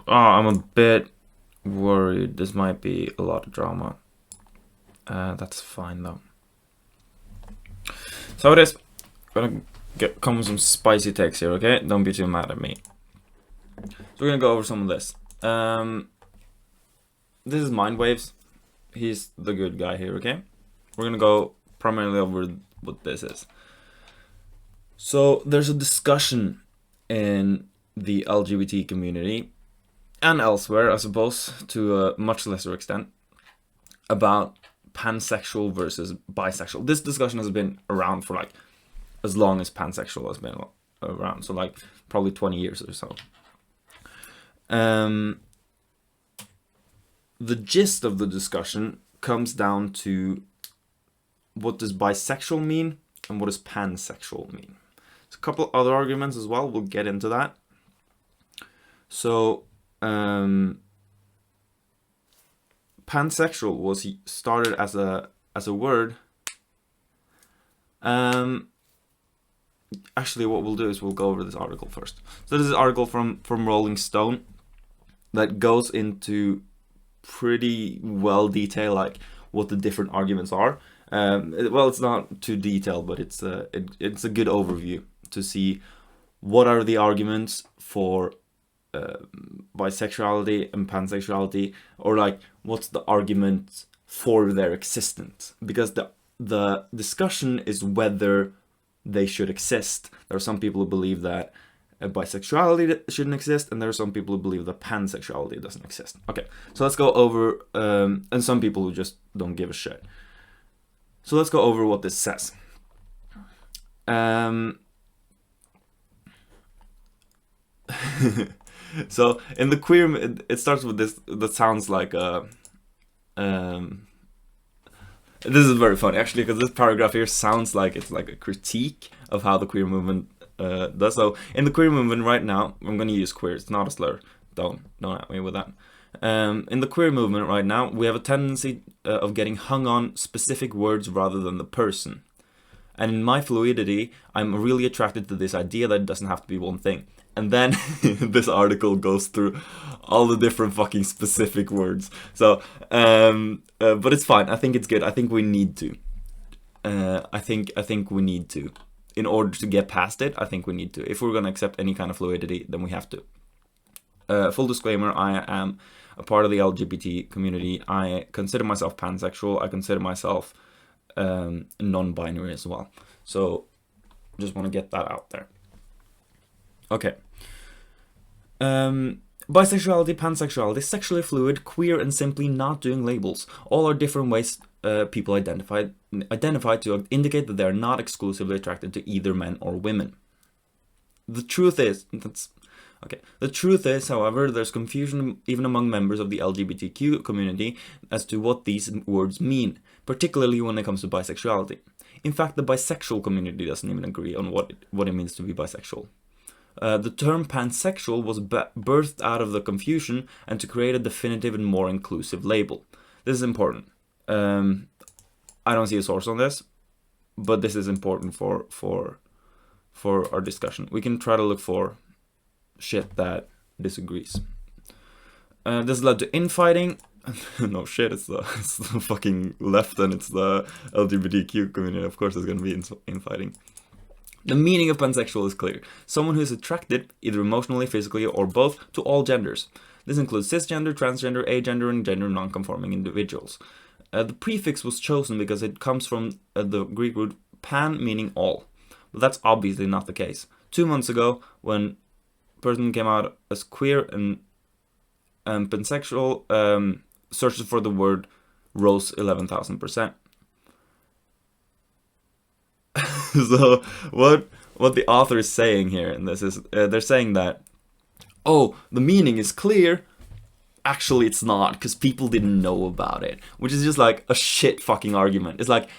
I'm a bit worried. This might be a lot of drama. That's fine though. So it is. Gonna come with some spicy takes here, okay? Don't be too mad at me. So we're gonna go over some of this. This is Mind Waves. He's the good guy here, okay? We're gonna go primarily over what this is. So there's a discussion in the LGBT community and elsewhere, I suppose, to a much lesser extent, about pansexual versus bisexual. This discussion has been around for like as long as pansexual has been around, so like probably 20 years or so. The gist of the discussion comes down to what does bisexual mean and what does pansexual mean. There's a couple other arguments as well, we'll get into that. So pansexual was started as a word. Actually, what we'll do is we'll go over this article first. So this is an article from Rolling Stone that goes into pretty well detail, like what the different arguments are. Well, it's not too detailed, but it's a good overview to see what are the arguments for bisexuality and pansexuality, or like what's the argument for their existence, because the discussion is whether they should exist. There are some people who believe that bisexuality shouldn't exist, and there are some people who believe that pansexuality doesn't exist. Okay, so let's go over, and some people who just don't give a shit. So let's go over what this says. So in the queer, it starts with this that sounds like a. This is very funny actually, because this paragraph here sounds like it's like a critique of how the queer movement does. So in the queer movement right now, I'm going to use queer. It's not a slur. Don't at me with that. In the queer movement right now, we have a tendency of getting hung on specific words rather than the person. And in my fluidity, I'm really attracted to this idea that it doesn't have to be one thing. And then this article goes through all the different fucking specific words. So, but it's fine. I think it's good. I think we need to. I think we need to. In order to get past it, I think we need to. If we're going to accept any kind of fluidity, then we have to. Full disclaimer, I am a part of the LGBT community. I consider myself pansexual. I consider myself non-binary as well. So just want to get that out there. Okay. Bisexuality, pansexuality, sexually fluid, queer, and simply not doing labels. All are different ways people identify to indicate that they are not exclusively attracted to either men or women. The truth is, however, there's confusion even among members of the LGBTQ community as to what these words mean, particularly when it comes to bisexuality. In fact, the bisexual community doesn't even agree on what it means to be bisexual. The term pansexual was birthed out of the confusion and to create a definitive and more inclusive label. This is important. I don't see a source on this, but this is important for our discussion. We can try to look for shit that disagrees. This led to infighting. No shit, it's the fucking left and it's the LGBTQ community. Of course, there's gonna be infighting. The meaning of pansexual is clear. Someone who is attracted, either emotionally, physically, or both, to all genders. This includes cisgender, transgender, agender, and gender non-conforming individuals. The prefix was chosen because it comes from the Greek root pan, meaning all. But that's obviously not the case. 2 months ago, when a person came out as queer and pansexual, searches for the word rose 11,000%. So what the author is saying here in this is they're saying that, oh, the meaning is clear. Actually, it's not, because people didn't know about it, which is just like a shit fucking argument. It's like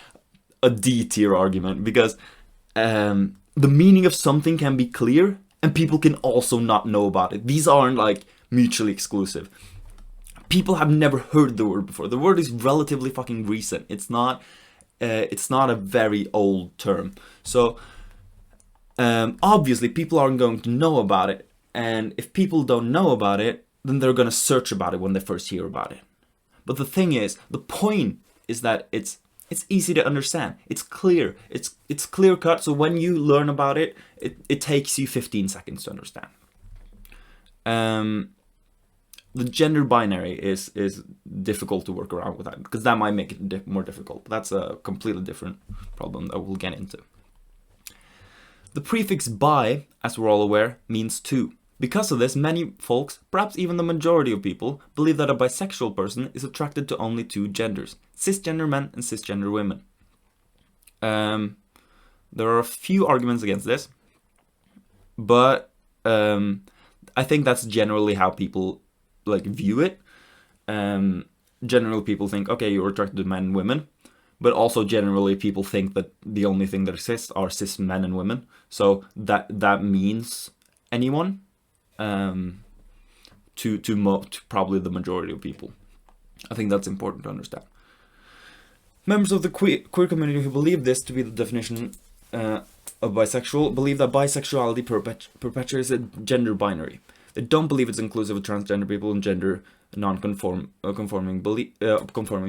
a D tier argument, because the meaning of something can be clear and people can also not know about it. These aren't like mutually exclusive. People have never heard the word before. The word is relatively fucking recent. It's not a very old term. So obviously people aren't going to know about it. And if people don't know about it, then they're gonna search about it when they first hear about it. But the thing is, the point is that it's easy to understand. It's clear. It's clear cut. So when you learn about it, it takes you 15 seconds to understand. The gender binary is difficult to work around with that, because that might make it more difficult. That's a completely different problem that we'll get into. The prefix bi, as we're all aware, means two. Because of this, many folks, perhaps even the majority of people, believe that a bisexual person is attracted to only two genders, cisgender men and cisgender women. There are a few arguments against this, but I think that's generally how people view it. Generally, people think, okay, you're attracted to men and women, but also generally people think that the only thing that exists are cis men and women. So that means anyone. To probably the majority of people. I think that's important to understand. Members of the queer community who believe this to be the definition of bisexual believe that bisexuality perpetuates a gender binary. They don't believe it's inclusive of transgender people and gender conforming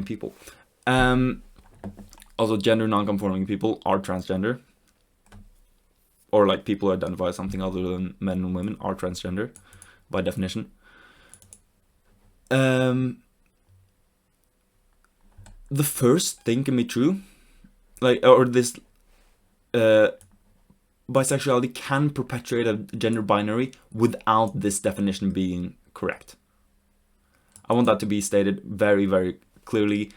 people. Also, gender non-conforming people are transgender, or people who identify as something other than men and women are transgender, by definition. The first thing can be true, bisexuality can perpetuate a gender binary without this definition being correct. I want that to be stated very, very clearly,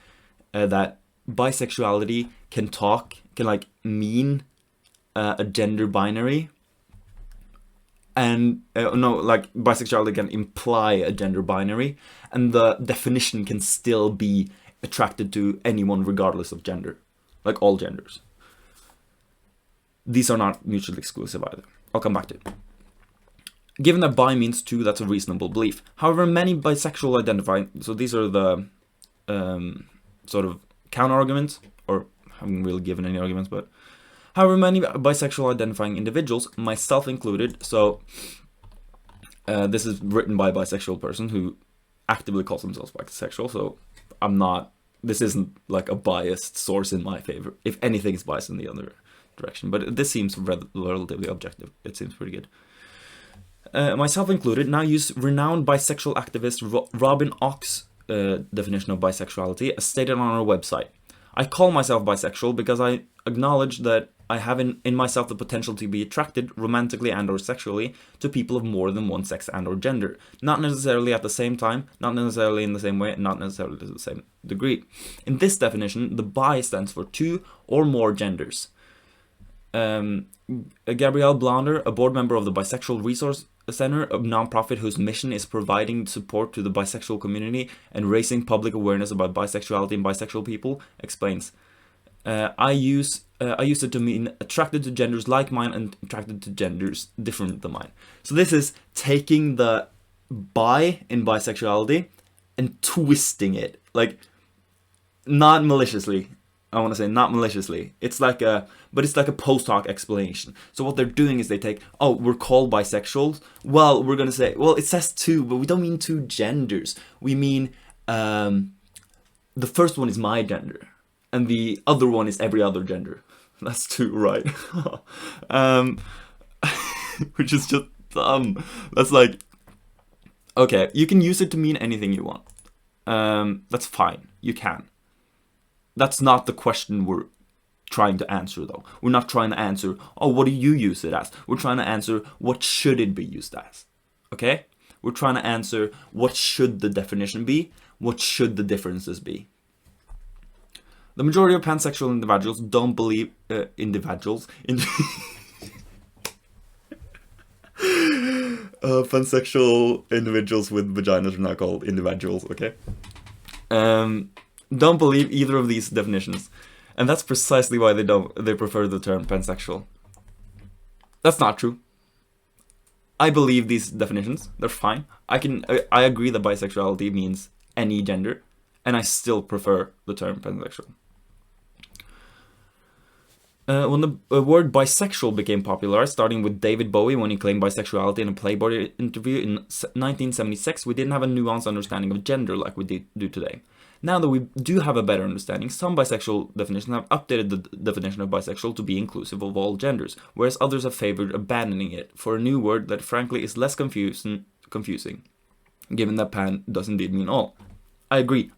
that bisexuality can mean a gender binary, and bisexuality can imply a gender binary, and the definition can still be attracted to anyone regardless of gender, all genders. These are not mutually exclusive either. I'll come back to it. Given that bi means two, that's a reasonable belief. However, many bisexual identifying, so these are the sort of counter arguments, or I haven't really given any arguments, but however, many bisexual identifying individuals, myself included, so this is written by a bisexual person who actively calls themselves bisexual, so this isn't a biased source in my favor. If anything, it's biased in the other direction, but this seems relatively objective. It seems pretty good. Myself included, now use renowned bisexual activist Robin Och's definition of bisexuality as stated on our website. I call myself bisexual because I acknowledge that I have in myself the potential to be attracted romantically and or sexually to people of more than one sex and or gender. Not necessarily at the same time, not necessarily in the same way, and not necessarily to the same degree. In this definition, the bi stands for two or more genders. Gabrielle Blonder, a board member of the Bisexual Resource Center, a nonprofit whose mission is providing support to the bisexual community and raising public awareness about bisexuality and bisexual people, explains, I use it to mean attracted to genders like mine and attracted to genders different than mine. So this is taking the bi in bisexuality and twisting it, not maliciously. I want to say not maliciously. It's like a post hoc explanation. So what they're doing is they take, we're called bisexuals. Well, we're going to say, it says two, but we don't mean two genders. We mean the first one is my gender, and the other one is every other gender. That's two, right? Which is just dumb. That's okay, you can use it to mean anything you want. That's fine. You can. That's not the question we're trying to answer, though. We're not trying to answer, what do you use it as? We're trying to answer, what should it be used as? Okay? We're trying to answer, what should the definition be? What should the differences be? The majority of pansexual individuals don't believe... pansexual individuals with vaginas are not called individuals, okay? Don't believe either of these definitions, and that's precisely why they prefer the term pansexual. That's not true. I believe these definitions. They're fine. I agree that bisexuality means any gender, and I still prefer the term pansexual. When the word bisexual became popular, starting with David Bowie when he claimed bisexuality in a Playboy interview in 1976, we didn't have a nuanced understanding of gender like we do today. Now that we do have a better understanding, some bisexual definitions have updated the definition of bisexual to be inclusive of all genders, whereas others have favored abandoning it for a new word that frankly is less confusing, given that pan does indeed mean all. I agree.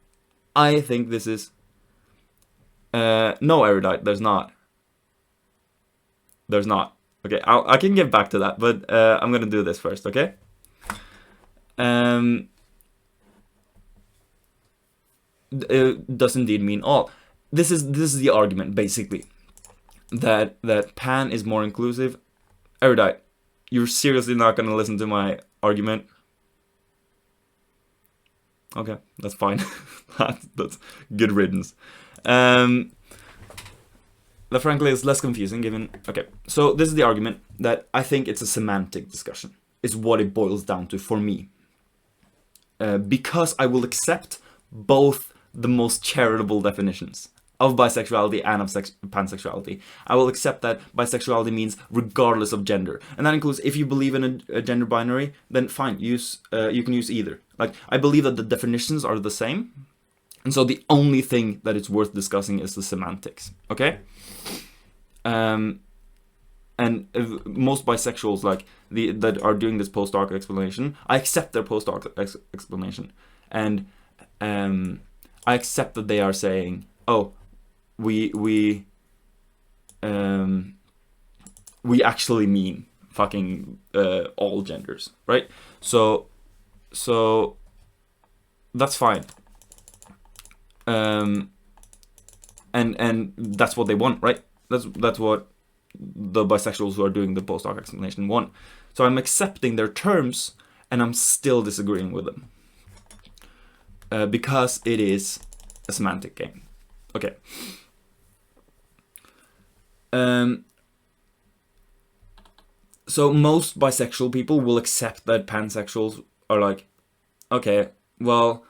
I think this is... no, erudite, there's not. There's not. Okay, I can get back to that, but I'm gonna do this first, okay? Does indeed mean all. This is the argument, basically. That pan is more inclusive. Erudite, you're seriously not gonna listen to my argument? Okay, that's fine. that's good riddance. That frankly is less confusing given... Okay, so this is the argument that I think it's a semantic discussion. It's what it boils down to for me. Because I will accept both the most charitable definitions of bisexuality and of pansexuality. I will accept that bisexuality means regardless of gender. And that includes if you believe in a gender binary, then fine, you can use either. Like, I believe that the definitions are the same. And so the only thing that it's worth discussing is the semantics, okay? And most bisexuals, like that are doing this post-hoc explanation, I accept their post-hoc explanation, and I accept that they are saying, "Oh, we actually mean fucking all genders, right?" So that's fine. And that's what they want, right? That's what the bisexuals who are doing the post-hoc explanation want. So I'm accepting their terms, and I'm still disagreeing with them. Because it is a semantic game. Okay. So most bisexual people will accept that pansexuals are like, okay, well,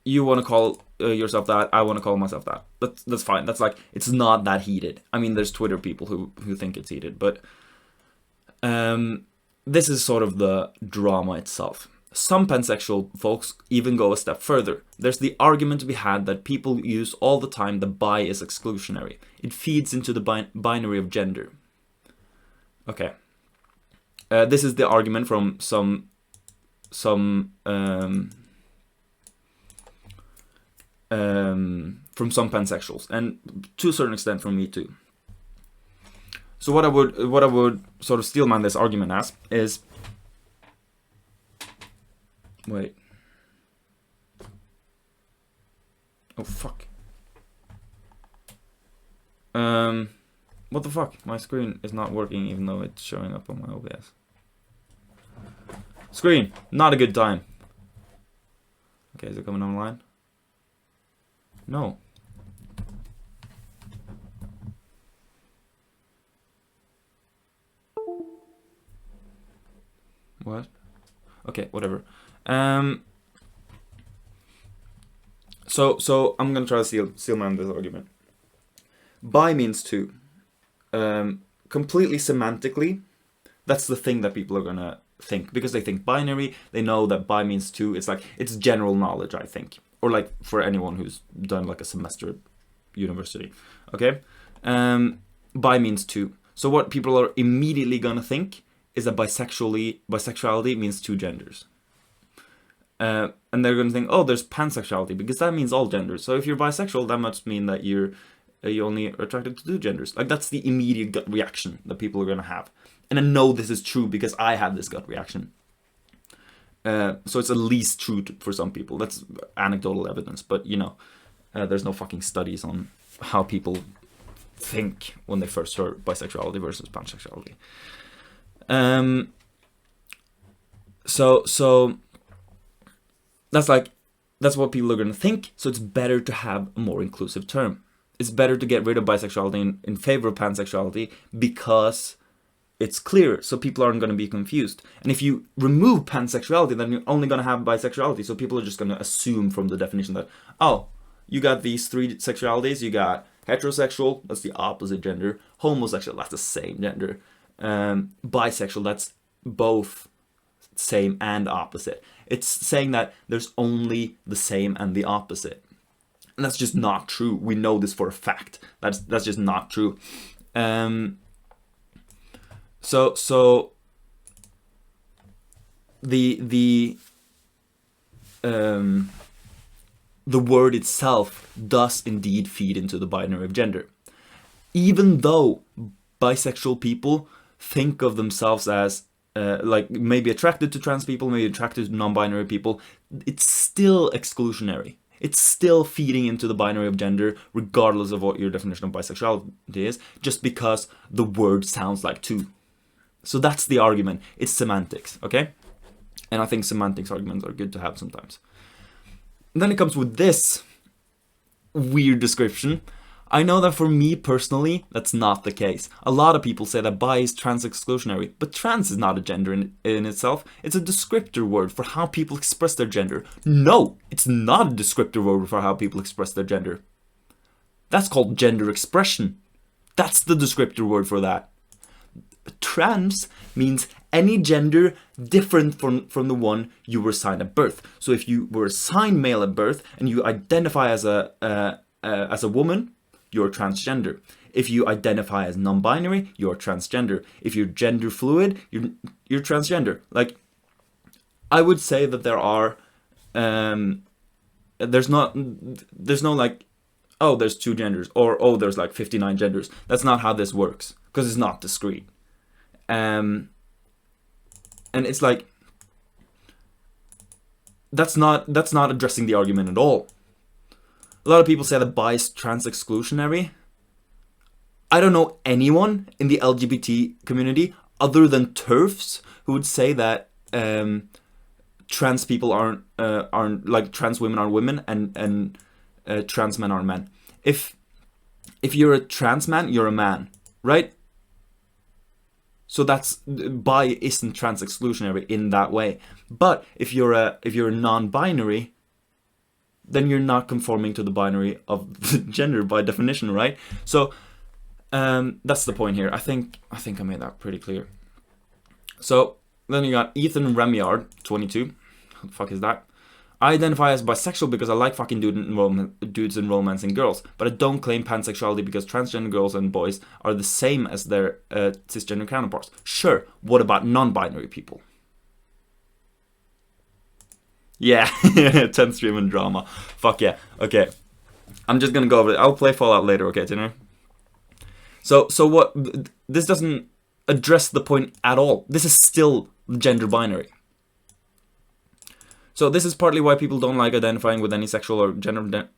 you want to call yourself that, I want to call myself that. That's fine. That's like, it's not that heated. I mean, there's Twitter people who think it's heated, but this is sort of the drama itself. Some pansexual folks even go a step further. There's the argument to be had that people use all the time the bi is exclusionary. It feeds into the binary of gender. Okay. This is the argument from some pansexuals, and to a certain extent from me too. So what I would sort of steelman this argument as is, wait, oh fuck, what the fuck, my screen is not working even though it's showing up on my OBS. Screen, not a good time. Okay, is it coming online? No. What? Okay, whatever. So I'm gonna try to steelman this argument. Bi means two. Completely semantically, that's the thing that people are gonna think, because they think binary. They know that bi means two. It's like, it's general knowledge, I think, or like for anyone who's done like a semester at university. Okay, bi means two. So what people are immediately gonna think is that bisexuality means two genders. And they're going to think, oh, there's pansexuality, because that means all genders. So if you're bisexual, that must mean that you only are attracted to two genders. Like, that's the immediate gut reaction that people are going to have. And I know this is true because I had this gut reaction. So it's at least true for some people. That's anecdotal evidence, but you know, there's no fucking studies on how people think when they first heard bisexuality versus pansexuality. So that's what people are going to think. So it's better to have a more inclusive term. It's better to get rid of bisexuality in favor of pansexuality, because it's clear, so people aren't going to be confused. And if you remove pansexuality, then you're only going to have bisexuality. So people are just going to assume from the definition that, oh, you got these three sexualities. You got Heterosexual, that's the opposite gender. Homosexual, that's the same gender. Bisexual, that's both same and opposite. It's saying that there's only the same and the opposite. And that's just not true. We know this for a fact. That's just not true. So the word itself does indeed feed into the binary of gender. Even though bisexual people think of themselves as like maybe attracted to trans people, maybe attracted to non-binary people, it's still exclusionary. It's still feeding into the binary of gender, regardless of what your definition of bisexuality is, just because the word sounds like two. So that's the argument. It's semantics, okay? And I think semantics arguments are good to have sometimes. And then it comes with this weird description. I know that for me personally, that's not the case. A lot of people say that bi is trans exclusionary, but trans is not a gender in itself. It's a descriptor word for how people express their gender. No, it's not a descriptor word for how people express their gender. That's called gender expression. That's the descriptor word for that. Trans means any gender different from the one you were assigned at birth. So if you were assigned male at birth and you identify as a woman, you're transgender. If you identify as non-binary, you're transgender. If you're gender fluid, you're transgender. Like, I would say that there are there's no like, oh, there's 2 genders, or oh, there's like 59 genders. That's not how this works, because it's not discrete. And it's like, that's not addressing the argument at all. A lot of people say that bi is trans exclusionary. I don't know anyone in the LGBT community other than TERFs who would say that trans people aren't like, trans women are women and trans men are men. If you're a trans man, you're a man, right? So that's, bi isn't trans exclusionary in that way. But if you're a non-binary, then you're not conforming to the binary of gender by definition, right? So that's the point here. I think I made that pretty clear. So then you got Ethan Remyard, 22. What the fuck is that? I identify as bisexual because I like fucking dudes and romancing girls, but I don't claim pansexuality because transgender girls and boys are the same as their cisgender counterparts. Sure, what about non-binary people? Yeah, 10th stream and drama. Fuck yeah. Okay, I'm just gonna go over it. I'll play Fallout later, okay, dinner? So what? This doesn't address the point at all. This is still gender binary. So this is partly why people don't like identifying with any sexual or gender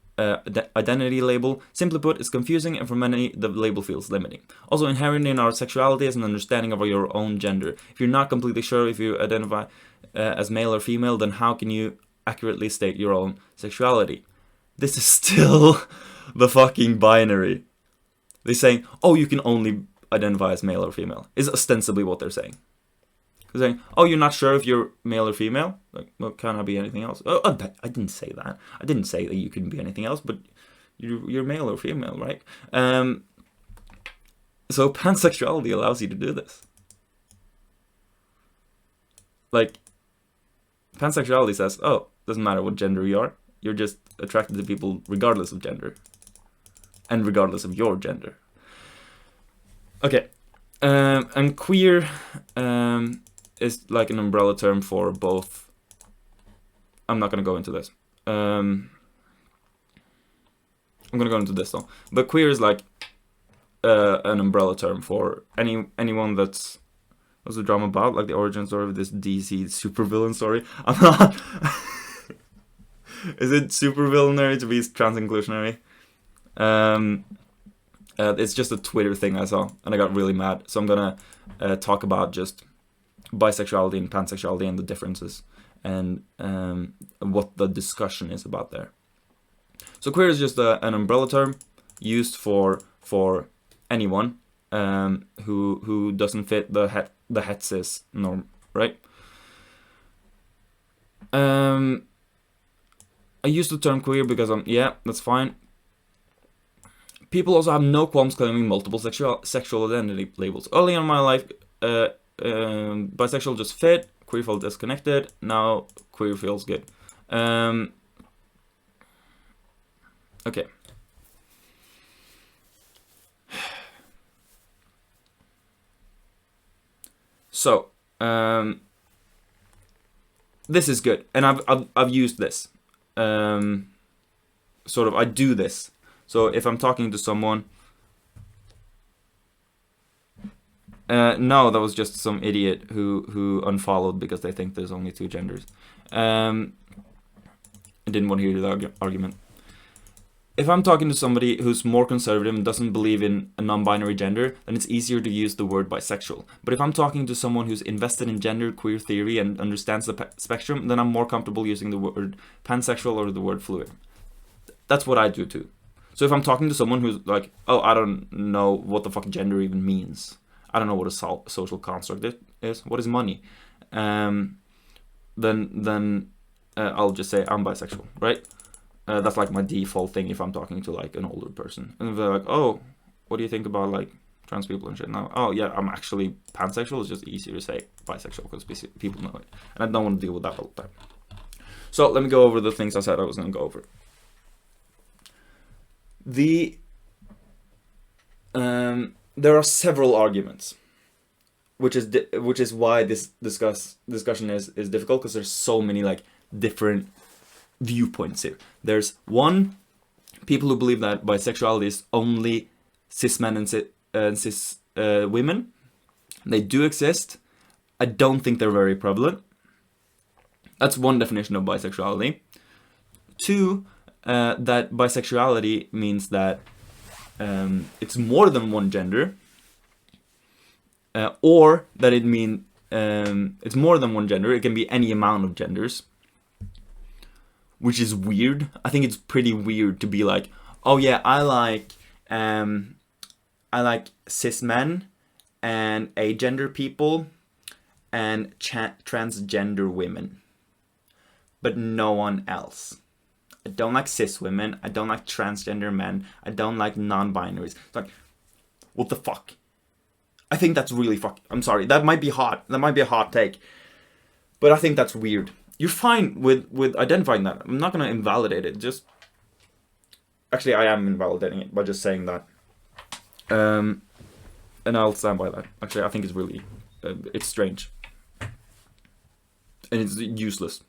identity label. Simply put, it's confusing, and for many, the label feels limiting. Also, inherent in our sexuality is an understanding of your own gender. If you're not completely sure if you identify as male or female, then how can you accurately state your own sexuality? This is still the fucking binary. They're saying, oh, you can only identify as male or female, is ostensibly what they're saying. They're saying, oh, you're not sure if you're male or female? Like, well, can I be anything else? Oh, I didn't say that. I didn't say that you can be anything else, but you're male or female, right? So pansexuality allows you to do this. Like, pansexuality says, oh, doesn't matter what gender you are, you're just attracted to people regardless of gender. And regardless of your gender. Okay. And queer is like an umbrella term for both. I'm not going to go into this. I'm going to go into this though. But queer is like an umbrella term for anyone that's... What's the drama about? Like the origin story of this DC supervillain story? I'm not... Is it supervillainary to be trans-inclusionary? It's just a Twitter thing I saw, and I got really mad. So I'm gonna talk about just bisexuality and pansexuality and the differences, and what the discussion is about there. So queer is just an umbrella term used for anyone who doesn't fit the het cis norm, right? I use the term queer because yeah, that's fine. People also have no qualms claiming multiple sexual identity labels. Early in my life, bisexual just fit, queer felt disconnected, now queer feels good. Okay. So, this is good, and I've used this. Sort of, I do this. So if I'm talking to someone, no, that was just some idiot who unfollowed because they think there's only 2 genders. I didn't want to hear the argument. If I'm talking to somebody who's more conservative and doesn't believe in a non-binary gender, then it's easier to use the word bisexual. But if I'm talking to someone who's invested in gender queer theory and understands the spectrum, then I'm more comfortable using the word pansexual or the word fluid. That's what I do too. So if I'm talking to someone who's like, oh, I don't know what the fuck gender even means. I don't know what a social construct is. What is money? Then I'll just say I'm bisexual, right? That's like my default thing if I'm talking to like an older person. And they're like, oh, what do you think about like trans people and shit? Now, oh yeah, I'm actually pansexual. It's just easier to say bisexual because people know it. And I don't want to deal with that all the time. So let me go over the things I said I was going to go over. There are several arguments, which is why this discussion is difficult, because there's so many like different viewpoints here. There's one, people who believe that bisexuality is only cis men and cis women. They do exist. I don't think they're very prevalent. That's one definition of bisexuality. 2, that bisexuality means that it's more than one gender, or that it's more than one gender. It can be any amount of genders, which is weird. I think it's pretty weird to be like, oh yeah, I like cis men and agender people and transgender women, but no one else. I don't like cis women. I don't like transgender men. I don't like non-binaries. It's like, what the fuck? I think that's really I'm sorry. That might be hot. That might be a hot take. But I think that's weird. You're fine with identifying that. I'm not going to invalidate it. Actually, I am invalidating it by just saying that. And I'll stand by that. Actually, I think it's really, it's strange. And it's useless.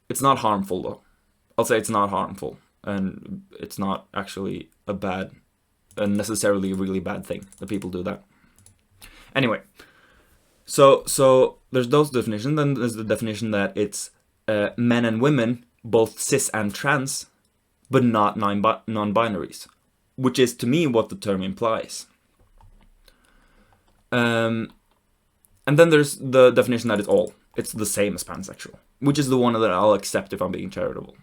It's not harmful though. I'll say it's not harmful, and it's not actually a necessarily a really bad thing that people do that. Anyway, so there's those definitions. Then there's the definition that it's men and women, both cis and trans, but not non-binaries, which is to me what the term implies. And then there's the definition that it's the same as pansexual, which is the one that I'll accept if I'm being charitable.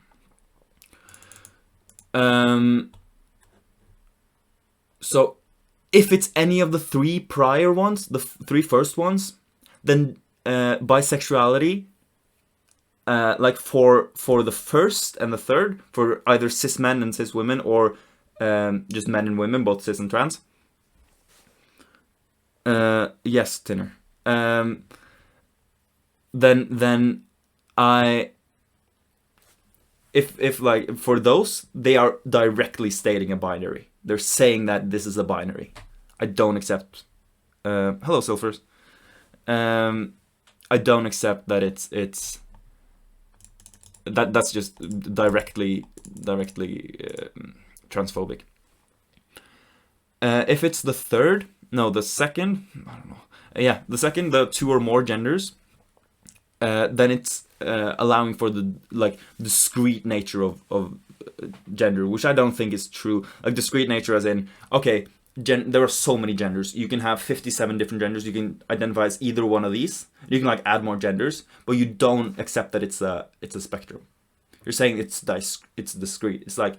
So if it's any of the 3 prior ones, the 3 first ones, then bisexuality, like for the first and the third, for either cis men and cis women, or just men and women, both cis and trans. Yes, Tinner. Then if like for those, they are directly stating a binary. They're saying that this is a binary. I don't accept. Hello, Silvers. I don't accept that it's that's just directly transphobic. If it's the second, I don't know. Yeah, the second, the 2 or more genders, then it's allowing for the like discrete nature of gender, which I don't think is true. Like discrete nature as in, okay, there are so many genders. You can have 57 different genders. You can identify as either one of these. You can like add more genders, but you don't accept that it's a spectrum. You're saying it's discrete. It's like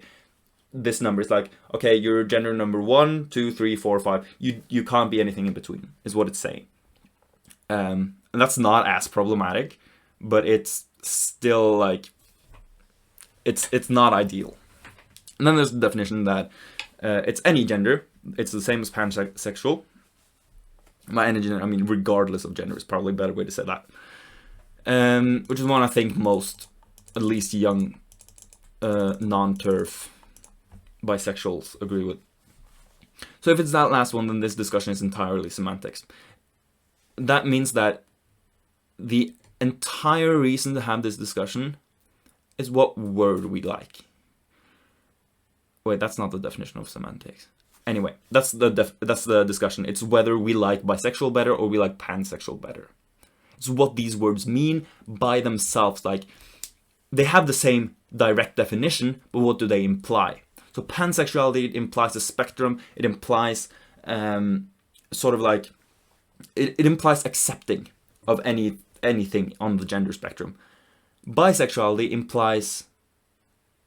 this number is like, okay, you're gender number 1, 2, 3, 4, 5. You can't be anything in between, is what it's saying. And that's not as problematic, but it's still like, it's not ideal. And then there's the definition that it's any gender. It's the same as pansexual. By any gender, I mean regardless of gender is probably a better way to say that. Which is one I think most, at least young, non-TERF bisexuals agree with. So if it's that last one, then this discussion is entirely semantics. That means that the entire reason to have this discussion is what word we like. Wait, that's not the definition of semantics. Anyway, that's the discussion. It's whether we like bisexual better or we like pansexual better. It's what these words mean by themselves. Like, they have the same direct definition, but what do they imply? So pansexuality implies a spectrum. It implies sort of like it implies accepting of anything on the gender spectrum. Bisexuality implies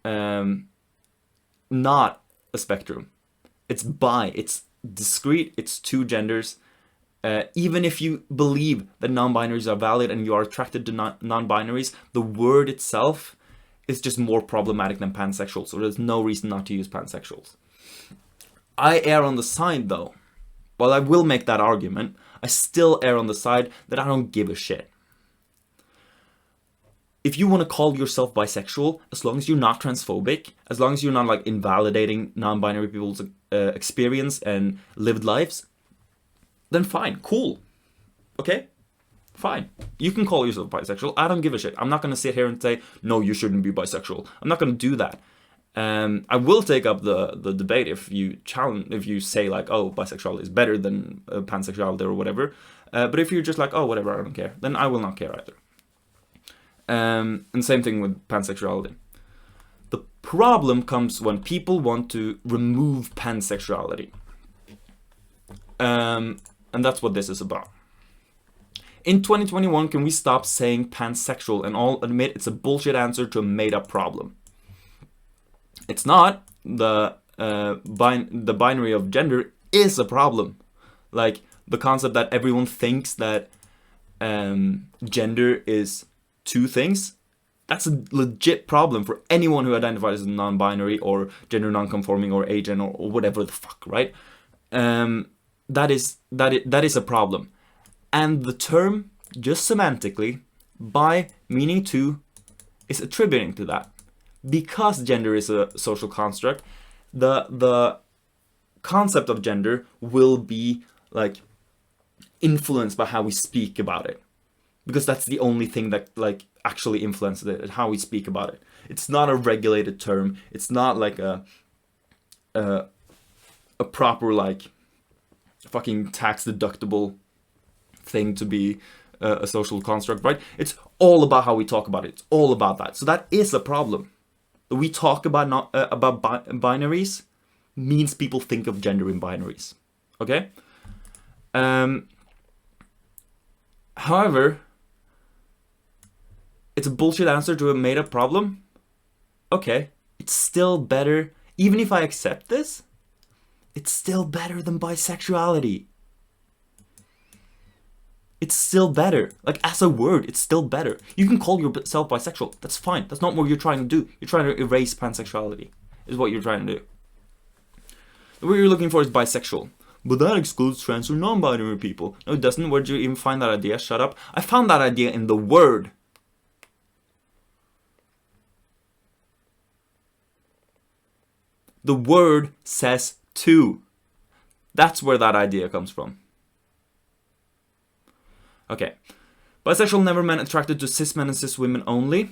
not a spectrum. It's it's discrete, it's two genders. Even if you believe that non-binaries are valid and you are attracted to non-binaries, the word itself is just more problematic than pansexual, so there's no reason not to use pansexuals. I err on the side, though, while I will make that argument, I still err on the side that I don't give a shit. If you want to call yourself bisexual, as long as you're not transphobic, as long as you're not like invalidating non-binary people's experience and lived lives, then fine, cool, okay? Fine. You can call yourself bisexual. I don't give a shit. I'm not going to sit here and say, no, you shouldn't be bisexual. I'm not going to do that. I will take up the debate if you say like, oh, bisexuality is better than pansexuality or whatever. But if you're just like, oh, whatever, I don't care, then I will not care either. And same thing with pansexuality. The problem comes when people want to remove pansexuality. And that's what this is about. In 2021, can we stop saying pansexual and all admit it's a bullshit answer to a made-up problem? It's not. The binary of gender is a problem. Like, the concept that everyone thinks that gender is two things, that's a legit problem for anyone who identifies as non-binary or gender non-conforming or agen or whatever the fuck, right? That is a problem. And the term, just semantically, by meaning to, is attributing to that. Because gender is a social construct, the concept of gender will be like influenced by how we speak about it. Because that's the only thing that like actually influences it, how we speak about it. It's not a regulated term. It's not like a proper like fucking tax deductible thing to be a social construct, right? It's all about how we talk about it. It's all about that. So that is a problem. We talk about binaries means people think of gender in binaries. Okay? However, it's a bullshit answer to a made-up problem. Okay, it's still better. Even if I accept this, it's still better than bisexuality. It's still better. Like, as a word, it's still better. You can call yourself bisexual. That's fine. That's not what you're trying to do. You're trying to erase pansexuality, is what you're trying to do. The word you're looking for is bisexual. But that excludes trans or non-binary people. No, it doesn't. Where'd you even find that idea? Shut up. I found that idea in the word. The word says two. That's where that idea comes from. Okay. Bisexual never meant attracted to cis men and cis women only.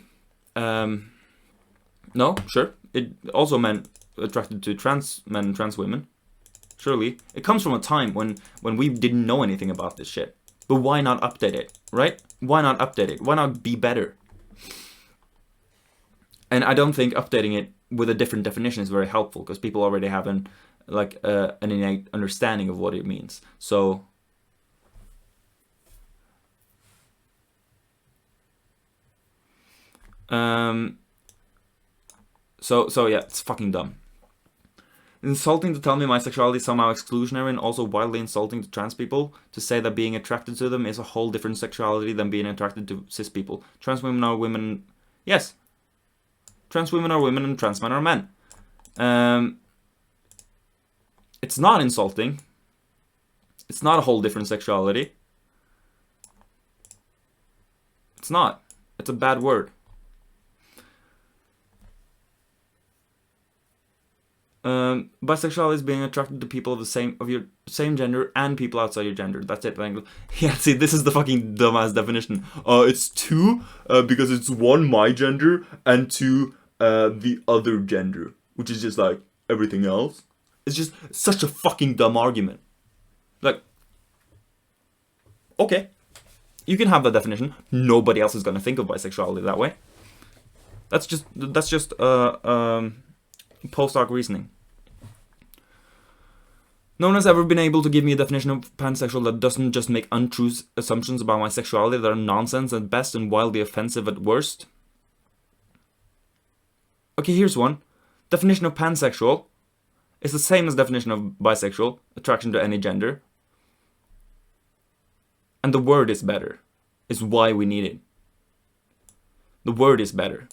No, sure. It also meant attracted to trans men and trans women. Surely. It comes from a time when we didn't know anything about this shit. But why not update it, right? Why not update it? Why not be better? And I don't think updating it with a different definition is very helpful, because people already have an innate understanding of what it means. So yeah, it's fucking dumb. Insulting to tell me my sexuality is somehow exclusionary, and also wildly insulting to trans people to say that being attracted to them is a whole different sexuality than being attracted to cis people. Trans women are women. Yes. Trans women are women and trans men are men. It's not insulting. It's not a whole different sexuality. It's not. It's a bad word. Bisexuality is being attracted to people of your same gender and people outside your gender. That's it. Yeah, see, this is the fucking dumbass definition. It's two because it's one my gender and two the other gender, which is just like everything else. It's just such a fucking dumb argument. Like, okay, you can have that definition. Nobody else is gonna think of bisexuality that way. That's just post hoc reasoning. No one has ever been able to give me a definition of pansexual that doesn't just make untrue assumptions about my sexuality that are nonsense at best and wildly offensive at worst. Okay, here's one. Definition of pansexual is the same as definition of bisexual, attraction to any gender. And the word is better. Is why we need it. The word is better.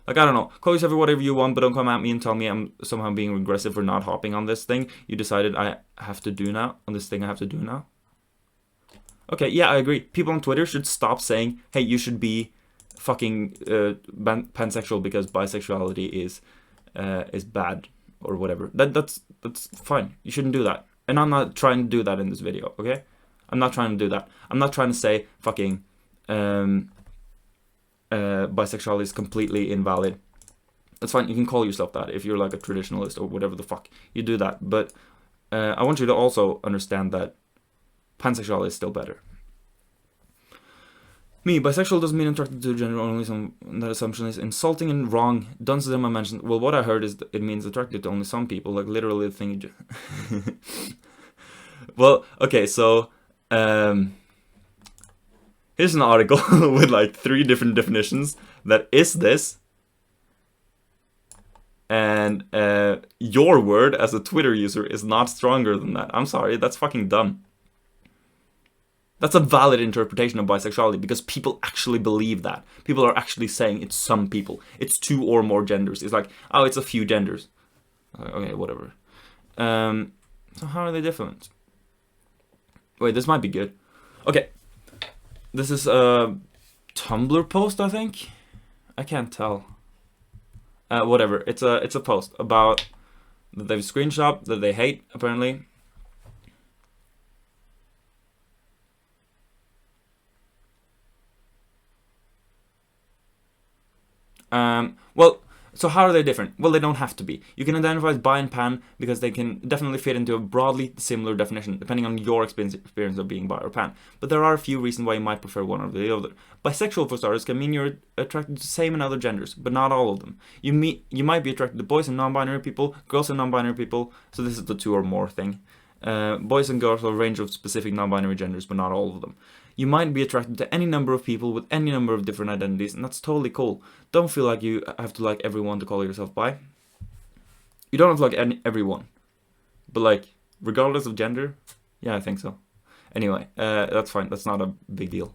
Like, I don't know, call yourself whatever you want, but don't come at me and tell me I'm somehow being regressive for not hopping on this thing you decided I have to do now, on this thing I have to do now. Okay, yeah, I agree. People on Twitter should stop saying, hey, you should be fucking pansexual because bisexuality is bad or whatever. That's fine. You shouldn't do that. And I'm not trying to do that in this video, okay? I'm not trying to do that. I'm not trying to say fucking bisexuality is completely invalid. That's fine. You can call yourself that if you're like a traditionalist or whatever the fuck. You do that. But I want you to also understand that pansexuality is still better. Me, bisexual doesn't mean attracted to gender only. That assumption is insulting and wrong. Done to them, I mentioned. Well, what I heard is that it means attracted to only some people. Like literally the thing you just... Well, okay, so... here's an article with like 3 different definitions that is this. And your word as a Twitter user is not stronger than that. I'm sorry, that's fucking dumb. That's a valid interpretation of bisexuality because people actually believe that. People are actually saying it's some people. It's 2 or more genders. It's like, oh, it's a few genders. Okay, whatever. So how are they different? Wait, this might be good. Okay. This is a Tumblr post, I think. I can't tell. Whatever. It's a post about that they've screenshot that they hate apparently. Well, so how are they different? Well, they don't have to be. You can identify as bi and pan because they can definitely fit into a broadly similar definition, depending on your experience of being bi or pan. But there are a few reasons why you might prefer one or the other. Bisexual, for starters, can mean you're attracted to same and other genders, but not all of them. You might be attracted to boys and non-binary people, girls and non-binary people, so this is the 2 or more thing. Boys and girls are a range of specific non-binary genders, but not all of them. You might be attracted to any number of people with any number of different identities, and that's totally cool. Don't feel like you have to like everyone to call yourself bi. You don't have to like everyone. But like, regardless of gender, yeah, I think so. Anyway, that's fine. That's not a big deal.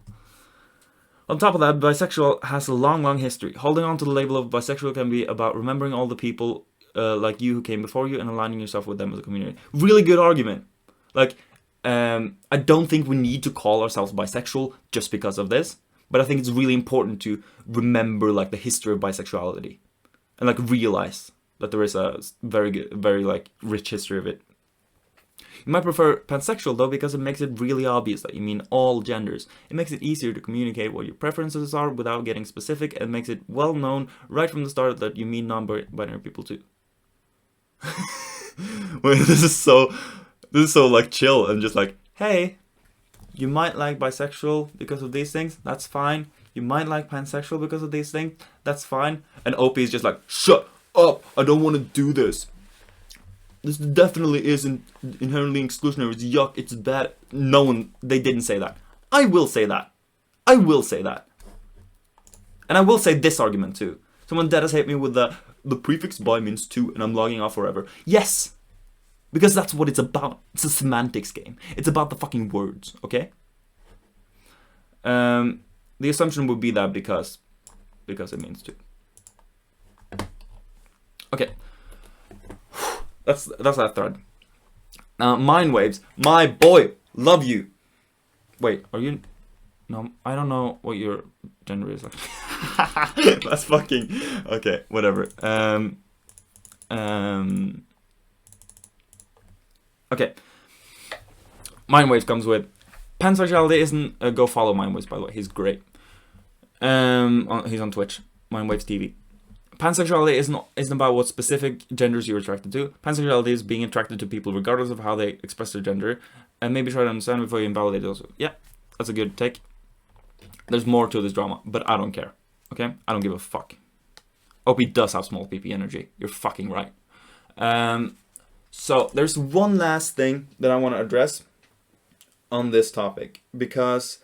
On top of that, bisexual has a long history. Holding on to the label of bisexual can be about remembering all the people like you who came before you and aligning yourself with them as a community. Really good argument. Like, I don't think we need to call ourselves bisexual just because of this, but I think it's really important to remember like the history of bisexuality and like realize that there is a very like rich history of it. You might prefer pansexual though because it makes it really obvious that you mean all genders. It makes it easier to communicate what your preferences are without getting specific, and makes it well known right from the start that you mean non-binary people too. Wait, this is so like chill and just like, hey, you might like bisexual because of these things, that's fine. You might like pansexual because of these things, that's fine. And OP is just like, shut up, I don't want to do this. This definitely isn't inherently exclusionary, it's yuck, it's bad. No one, they didn't say that. I will say that. I will say that. And I will say this argument too. Someone dead has hate me with the prefix bi means 2 and I'm logging off forever. Yes! Because that's what it's about. It's a semantics game. It's about the fucking words, okay? The assumption would be that because it means 2. Okay. That's that thread. Mind waves. My boy. Love you. Wait, are you... No, I don't know what your gender is. That's fucking... Okay, whatever. Okay. Mind waves comes with... Pansexuality isn't... go follow Mind waves, by the way. He's great. He's on Twitch. Mind waves TV. Pansexuality isn't about what specific genders you're attracted to. Pansexuality is being attracted to people regardless of how they express their gender. And maybe try to understand before you invalidate it also. Yeah, that's a good take. There's more to this drama, but I don't care. Okay? I don't give a fuck. OP does have small PP energy. You're fucking right. So, there's one last thing that I want to address on this topic. Because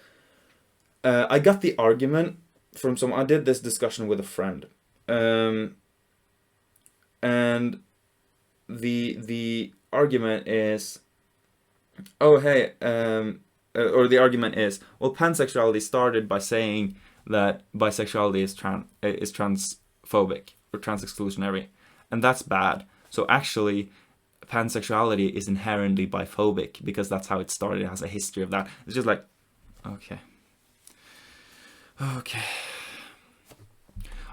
I got the argument from someone. I did this discussion with a friend. And the argument is, oh hey, or the argument is, well, pansexuality started by saying that bisexuality is transphobic or trans-exclusionary, and that's bad. So actually, pansexuality is inherently biphobic because that's how it started. It has a history of that. It's just like, okay.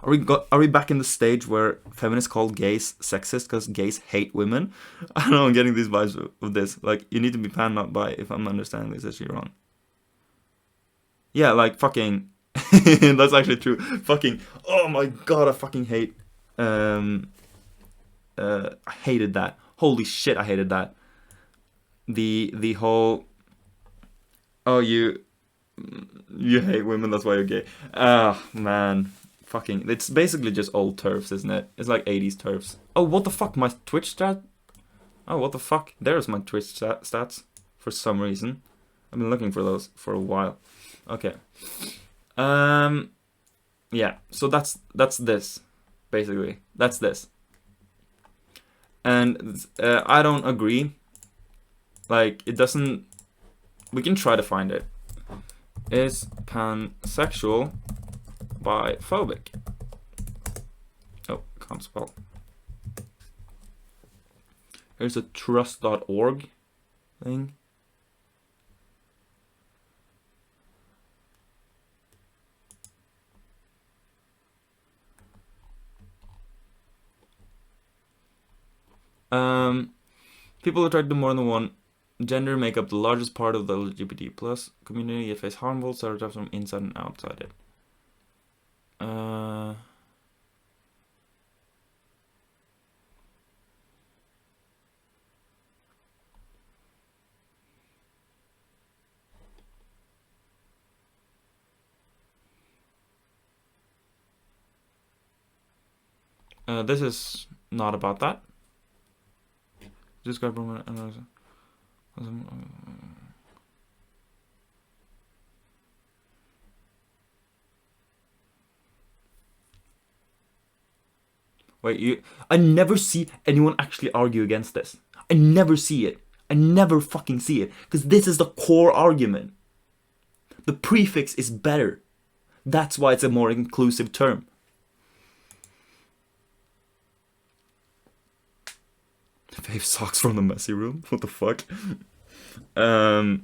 Are we back in the stage where feminists call gays sexist because gays hate women? I don't know, I'm getting these vibes of this. Like, you need to be pan, not bi, if I'm understanding this actually wrong. Yeah, like, fucking... That's actually true. Fucking... Oh my god, I fucking hate... I hated that. Holy shit, I hated that. The whole... Oh, you hate women, that's why you're gay. Ah, man. Fucking, it's basically just old turfs, isn't it? It's like 80s turfs. Oh, what the fuck? My Twitch stat? Oh, what the fuck? There's my Twitch stats for some reason. I've been looking for those for a while. Okay. Yeah. So that's this, basically. That's this. And I don't agree. Like, it doesn't. We can try to find it. Is pansexual biphobic? Oh, can't spell. Here's a trust.org thing. People attracted to more than one gender make up the largest part of the LGBT plus community, yet face harmful stereotypes from inside and outside it. This is not about that. Describe Wait, I never see anyone actually argue against this. I never see it. I never fucking see it. Because this is the core argument. The prefix is better. That's why it's a more inclusive term. Fave socks from the messy room? What the fuck? Oh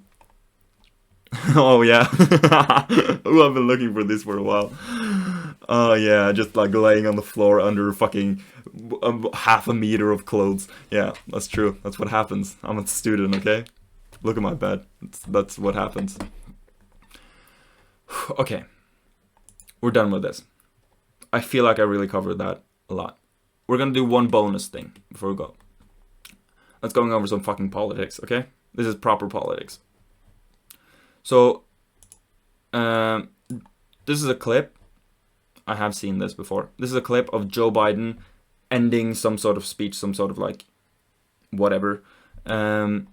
yeah. Oh, I've been looking for this for a while. Oh yeah, just like laying on the floor under fucking half a meter of clothes. Yeah, that's true. That's what happens. I'm a student, okay? Look at my bed. That's what happens. Okay. We're done with this. I feel like I really covered that a lot. We're gonna do one bonus thing before we go. Let's go over some fucking politics, okay? This is proper politics. So, this is a clip. I have seen this before. This is a clip of Joe Biden ending some sort of speech, some sort of like, whatever. And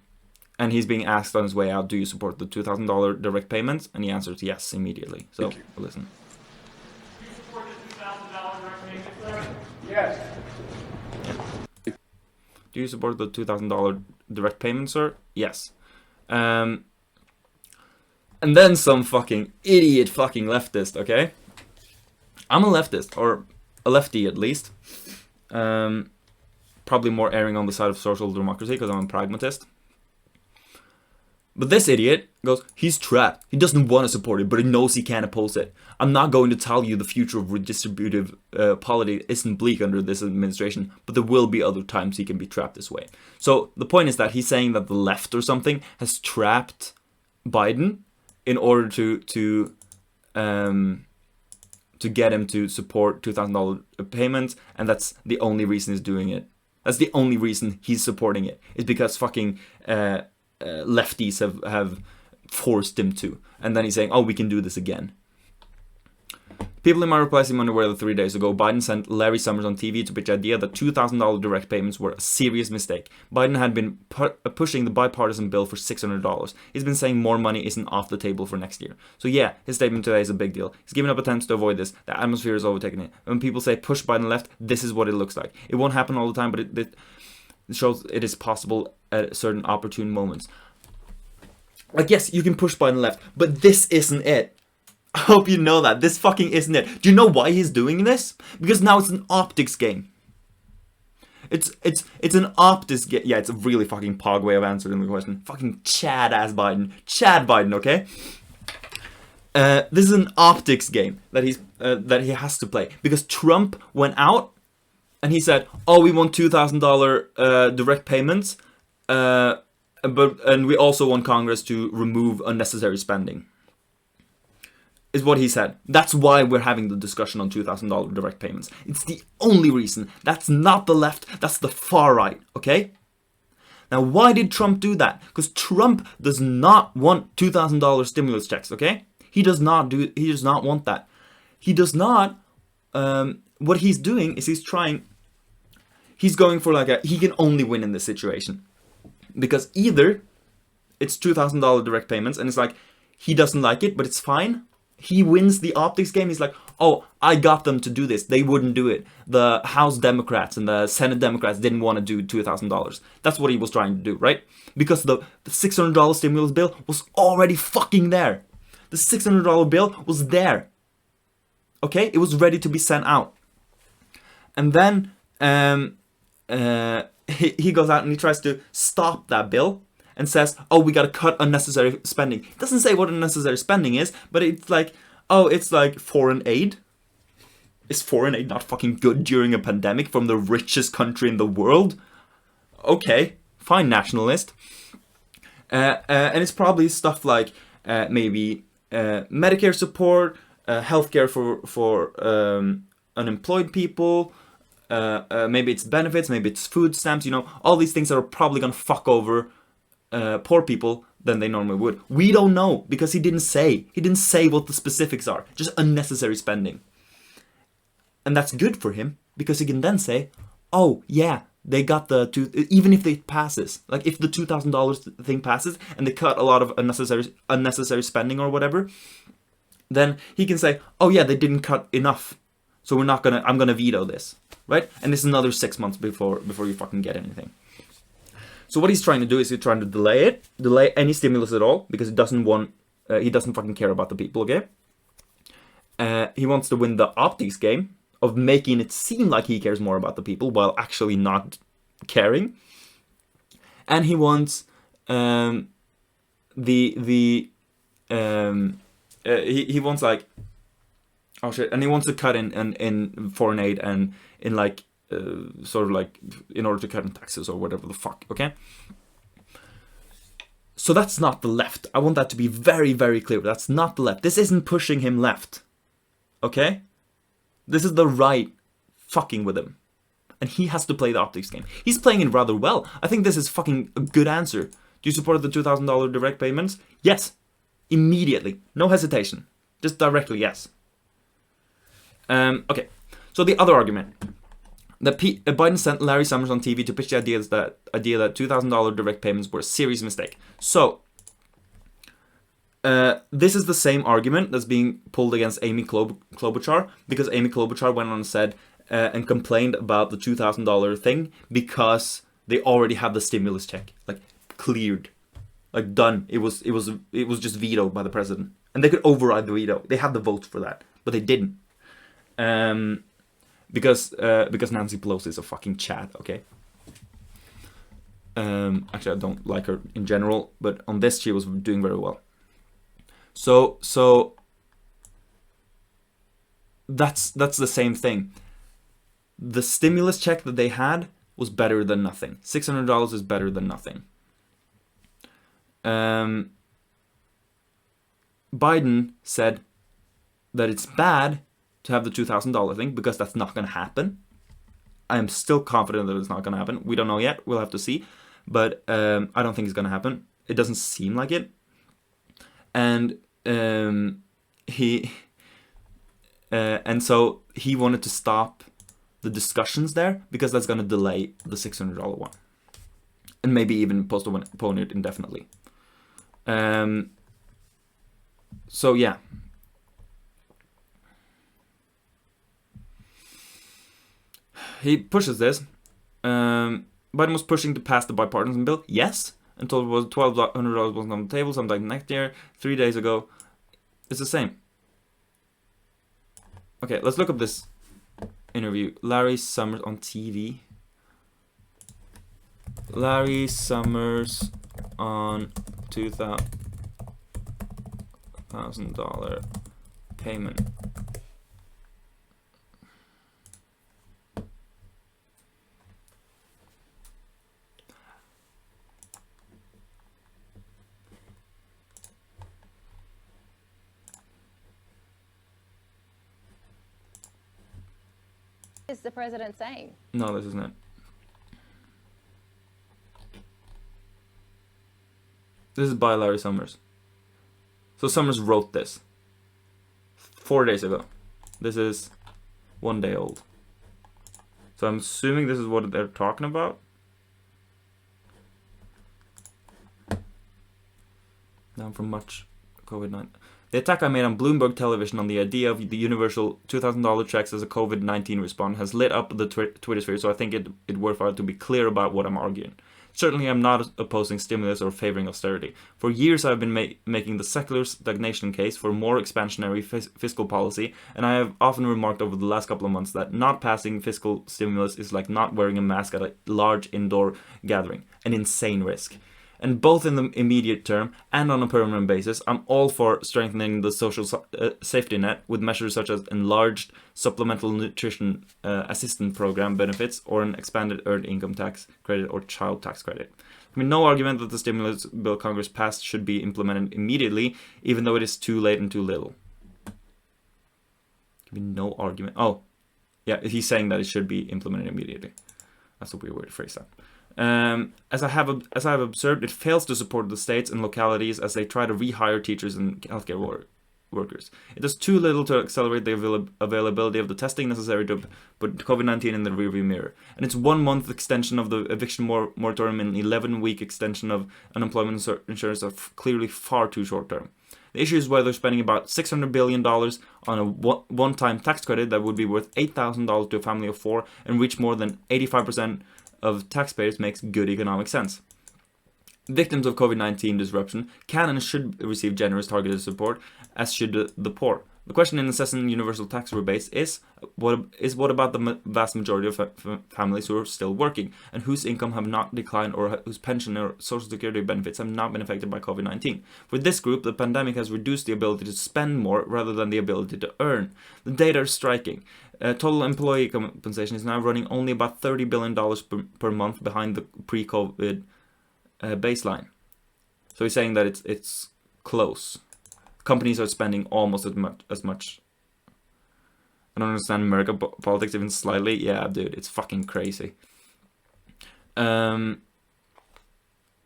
he's being asked on his way out, do you support the $2,000 direct payments? And he answers yes immediately. So, listen. Do you support the $2,000 direct payments, sir? Yes. Do you support the $2,000 direct payment, sir? Yes. And then some fucking idiot fucking leftist, okay? I'm a leftist, or a lefty at least. Probably more erring on the side of social democracy because I'm a pragmatist. But this idiot goes, he's trapped. He doesn't want to support it, but he knows he can't oppose it. I'm not going to tell you the future of redistributive polity isn't bleak under this administration, but there will be other times he can be trapped this way. So the point is that he's saying that the left or something has trapped Biden in order to get him to support $2,000 payments, and that's the only reason he's doing it. That's the only reason he's supporting it. Is because fucking lefties have forced him to. And then he's saying, oh, we can do this again. People in my reply seem unaware that 3 days ago, Biden sent Larry Summers on TV to pitch the idea that $2,000 direct payments were a serious mistake. Biden had been pushing the bipartisan bill for $600. He's been saying more money isn't off the table for next year. So yeah, his statement today is a big deal. He's given up attempts to avoid this. The atmosphere is overtaking it. When people say push Biden left, this is what it looks like. It won't happen all the time, but it shows it is possible at certain opportune moments. Like, yes, you can push Biden left, but this isn't it. I hope you know that. This fucking isn't it. Do you know why he's doing this? Because now it's an optics game. It's an optics game. Yeah, it's a really fucking pog way of answering the question. Fucking Chad ass Biden. Chad Biden, okay? This is an optics game that he has to play. Because Trump went out and he said, oh, we want $2,000 direct payments. And we also want Congress to remove unnecessary spending. Is what he said. That's why we're having the discussion on $2,000 direct payments. It's the only reason. That's not the left. That's the far right. Okay? Now, why did Trump do that? Because Trump does not want $2,000 stimulus checks. Okay? He does not want that. He does not. What he's doing is he's going for he can only win in this situation. Because either it's $2,000 direct payments and it's like, he doesn't like it, but it's fine. He wins the optics game. He's like, oh, I got them to do this. They wouldn't do it. The House Democrats and the Senate Democrats didn't want to do $2,000. That's what he was trying to do, right? Because the $600 stimulus bill was already fucking there. The $600 bill was there. Okay? It was ready to be sent out. And then he goes out and he tries to stop that bill. And says, oh, we gotta cut unnecessary spending. It doesn't say what unnecessary spending is, but it's like, oh, it's like foreign aid. Is foreign aid not fucking good during a pandemic from the richest country in the world? Okay, fine, nationalist. And it's probably stuff like maybe Medicare support, healthcare for unemployed people, maybe it's benefits, maybe it's food stamps, all these things that are probably gonna fuck over poor people than they normally would. We don't know because he didn't say what the specifics are. Just unnecessary spending. And that's good for him because he can then say, oh yeah, they got even if it passes, like if the $2,000 thing passes and they cut a lot of unnecessary spending or whatever, then he can say, oh yeah, they didn't cut enough. So I'm gonna veto this, right? And it's another 6 months before you fucking get anything. So what he's trying to do is he's trying to delay any stimulus at all, because he doesn't fucking care about the people, okay? He wants to win the optics game of making it seem like he cares more about the people while actually not caring. And he wants he wants like, oh shit, and he wants to cut in foreign aid and in like sort of like in order to cut in taxes or whatever the fuck, okay? So that's not the left. I want that to be very, very clear. That's not the left. This isn't pushing him left, okay? This is the right fucking with him. And he has to play the optics game. He's playing it rather well. I think this is fucking a good answer. Do you support the $2,000 direct payments? Yes. Immediately. No hesitation. Just directly, yes. Okay. So the other argument. Biden sent Larry Summers on TV to pitch the idea that $2,000 direct payments were a serious mistake. So, this is the same argument that's being pulled against Amy Klobuchar, because Amy Klobuchar went on and said and complained about the $2,000 thing because they already have the stimulus check, like cleared, like done. It was just vetoed by the president, and they could override the veto. They had the votes for that, but they didn't. because Nancy Pelosi is a fucking Chad, okay? Actually, I don't like her in general, but on this she was doing very well. So that's the same thing. The stimulus check that they had was better than nothing. $600 is better than nothing. Biden said that it's bad to have the $2,000 thing because that's not going to happen. I am still confident that it's not going to happen. We don't know yet. We'll have to see. But I don't think it's going to happen. It doesn't seem like it. And so he wanted to stop the discussions there because that's going to delay the $600 one. And maybe even postpone it indefinitely. So yeah. He pushes this. Biden was pushing to pass the bipartisan bill. Yes. Until it was $1,200 wasn't on the table sometime next year. 3 days ago. It's the same. Okay, let's look up this interview. Larry Summers on TV. Larry Summers on $2,000 payment. Is the president saying? No, this isn't it. This is by Larry Summers. So Summers wrote this 4 days ago. This is 1 day old. So I'm assuming this is what they're talking about. Down from much COVID-19. The attack I made on Bloomberg television on the idea of the universal $2,000 checks as a COVID-19 response has lit up the Twitter sphere, so I think it worthwhile to be clear about what I'm arguing. Certainly I'm not opposing stimulus or favoring austerity. For years I've been making the secular stagnation case for more expansionary fiscal policy, and I have often remarked over the last couple of months that not passing fiscal stimulus is like not wearing a mask at a large indoor gathering, an insane risk. And both in the immediate term and on a permanent basis, I'm all for strengthening the social safety net with measures such as enlarged supplemental nutrition assistance program benefits or an expanded earned income tax credit or child tax credit. I mean, no argument that the stimulus bill Congress passed should be implemented immediately, even though it is too late and too little. I mean, no argument. Oh, yeah, he's saying that it should be implemented immediately. That's a weird way to phrase that. As I have observed, it fails to support the states and localities as they try to rehire teachers and healthcare workers. It does too little to accelerate the availability of the testing necessary to put COVID-19 in the rearview mirror. And its 1 month extension of the eviction moratorium and 11-week extension of unemployment insurance are clearly far too short term. The issue is whether spending about $600 billion on a one-time tax credit that would be worth $8,000 to a family of 4 and reach more than 85% of taxpayers makes good economic sense. Victims of COVID-19 disruption can and should receive generous targeted support, as should the poor. The question in assessing universal tax rebates is what about the vast majority of families who are still working and whose income have not declined or whose pension or social security benefits have not been affected by COVID-19. For this group, the pandemic has reduced the ability to spend more rather than the ability to earn. The data are striking. Total employee compensation is now running only about $30 billion per month behind the pre-COVID baseline. So he's saying that it's close. Companies are spending almost as much. I don't understand American politics even slightly. Yeah, dude, it's fucking crazy. Behind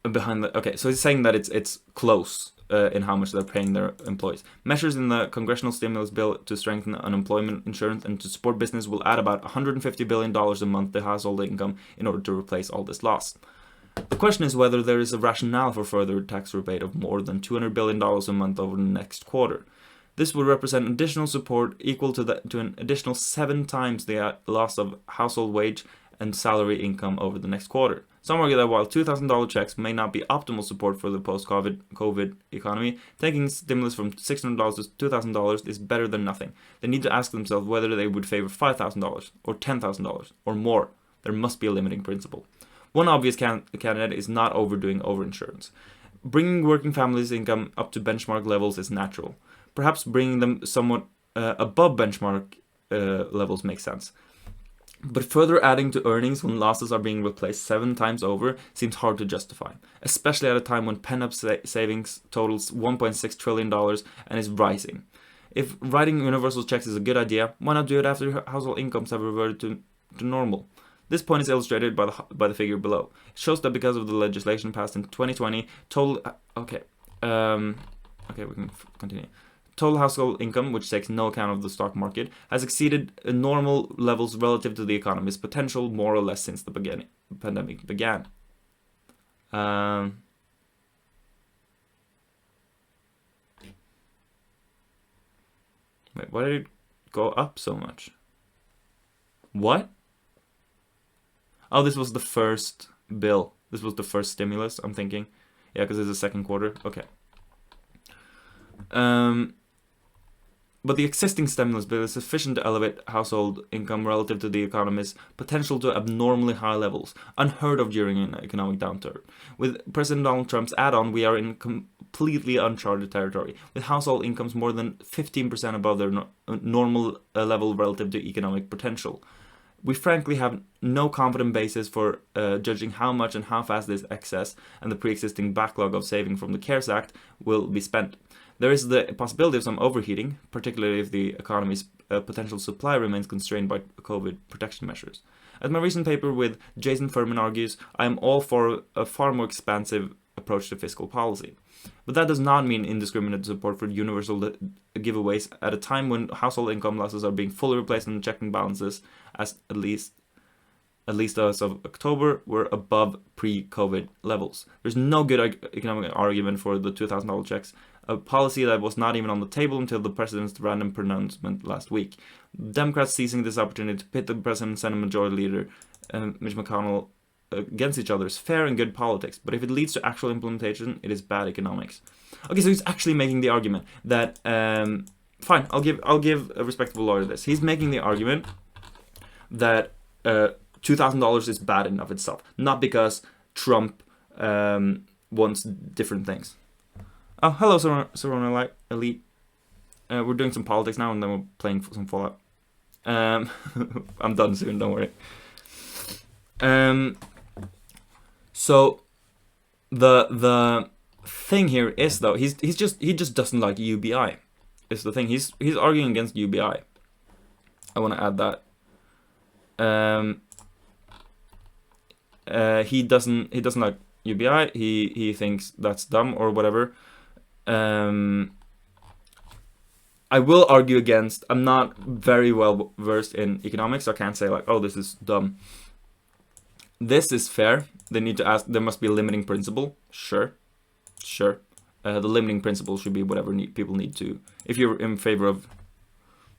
the okay, so he's saying that it's close in how much they're paying their employees. Measures in the congressional stimulus bill to strengthen unemployment insurance and to support business will add about $150 billion a month to household income in order to replace all this loss. The question is whether there is a rationale for further tax rebate of more than $200 billion a month over the next quarter. This would represent additional support equal to an additional 7 times the loss of household wage and salary income over the next quarter. Some argue that while $2,000 checks may not be optimal support for the post-COVID economy, taking stimulus from $600 to $2,000 is better than nothing. They need to ask themselves whether they would favor $5,000 or $10,000 or more. There must be a limiting principle. One obvious candidate is not overdoing overinsurance. Bringing working families' income up to benchmark levels is natural. Perhaps bringing them somewhat above benchmark levels makes sense. But further adding to earnings when losses are being replaced 7 times over seems hard to justify, especially at a time when pent-up savings totals $1.6 trillion and is rising. If writing universal checks is a good idea, why not do it after household incomes have reverted to normal? This point is illustrated by the figure below. It shows that because of the legislation passed in 2020, we can continue. Total household income, which takes no account of the stock market, has exceeded normal levels relative to the economy's potential more or less since the pandemic began. Wait, why did it go up so much? What? Oh, this was the first bill. This was the first stimulus, I'm thinking. Yeah, because it's the second quarter. Okay. But the existing stimulus bill is sufficient to elevate household income relative to the economy's potential to abnormally high levels, unheard of during an economic downturn. With President Donald Trump's add-on, we are in completely uncharted territory, with household incomes more than 15% above their normal level relative to economic potential. We frankly have no confident basis for judging how much and how fast this excess and the pre-existing backlog of saving from the CARES Act will be spent. There is the possibility of some overheating, particularly if the economy's potential supply remains constrained by COVID protection measures. As my recent paper with Jason Furman argues, I am all for a far more expansive approach to fiscal policy. But that does not mean indiscriminate support for universal giveaways at a time when household income losses are being fully replaced and checking balances, as at least as of October, were above pre-COVID levels. There's no good economic argument for the $2,000 checks, a policy that was not even on the table until the president's random pronouncement last week. Democrats seizing this opportunity to pit the president and Senate Majority Leader Mitch McConnell against each other is fair and good politics, but if it leads to actual implementation, it is bad economics. Okay, so he's actually making the argument that fine, I'll give a respectable lawyer this. He's making the argument that $2,000 is bad enough itself, not because Trump wants different things. Oh, hello, Sorona Elite. We're doing some politics now, and then we're playing some Fallout. I'm done soon, don't worry. So the thing here is, though, he just doesn't like UBI. Is the thing. He's arguing against UBI. I want to add that. He doesn't like UBI. He thinks that's dumb or whatever. I will argue against. I'm not very well versed in economics, so I can't say like, oh, this is dumb. This is fair. They need to ask. There must be a limiting principle. Sure. The limiting principle should be whatever people need to. If you're in favor of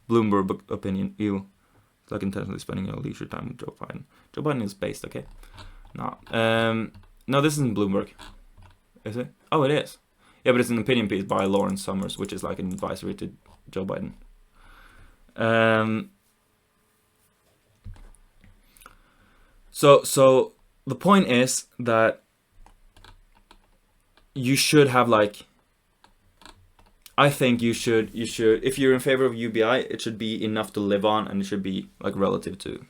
Bloomberg opinion, it's like intentionally spending your leisure time with Joe Biden. Joe Biden is based, okay? No, this isn't Bloomberg, is it? Oh, it is. Yeah, but it's an opinion piece by Lawrence Summers, which is like an advisory to Joe Biden. So the point is that you should have like, I think you should, if you're in favor of UBI, it should be enough to live on, and it should be like relative to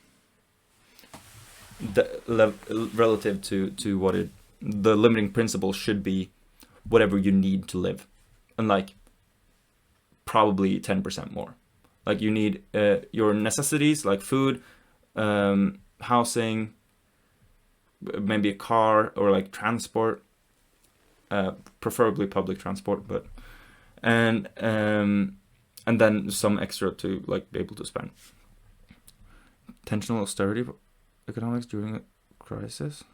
what the limiting principle should be whatever you need to live, and like probably 10% more. Like you need your necessities like food, housing, maybe a car, or like transport, preferably public transport, but and then some extra to like be able to spend. Intentional austerity economics during a crisis?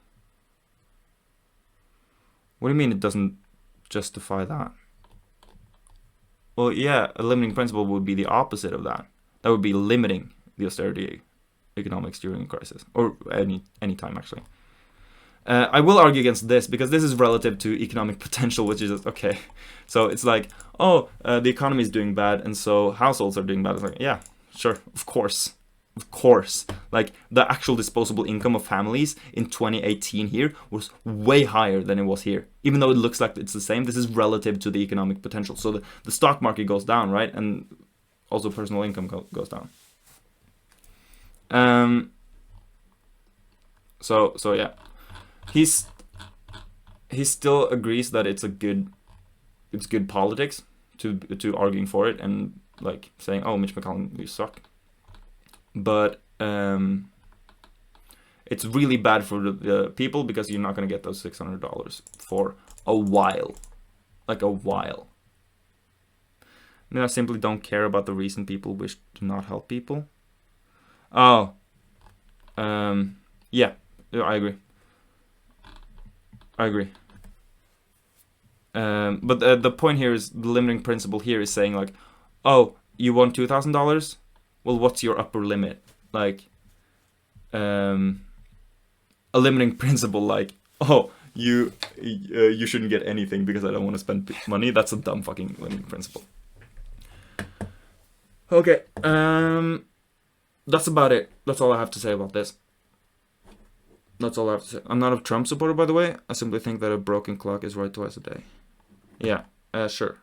What do you mean it doesn't justify that? Well, yeah, a limiting principle would be the opposite of that. That would be limiting the austerity economics during a crisis, or any time actually. I will argue against this because this is relative to economic potential, which is okay. So it's like, oh, the economy is doing bad, and so households are doing bad. It's like, yeah, sure, of course. Like, the actual disposable income of families in 2018 here was way higher than it was here. Even though it looks like it's the same, this is relative to the economic potential. So the stock market goes down, right? And also personal income goes down. So yeah. He still agrees that it's good politics to arguing for it and like saying, oh, Mitch McConnell, you suck. But it's really bad for the people because you're not gonna get those $600 for a while, like a while. And I simply don't care about the reason people wish to not help people. Oh, yeah, I agree. But the point here is, the limiting principle here is saying like, oh, you want $2,000? Well, what's your upper limit? Like, a limiting principle like, oh, you shouldn't get anything because I don't want to spend money. That's a dumb fucking limiting principle. Okay, that's about it. That's all I have to say about this. That's all I have to say. I'm not a Trump supporter, by the way. I simply think that a broken clock is right twice a day. Yeah, sure.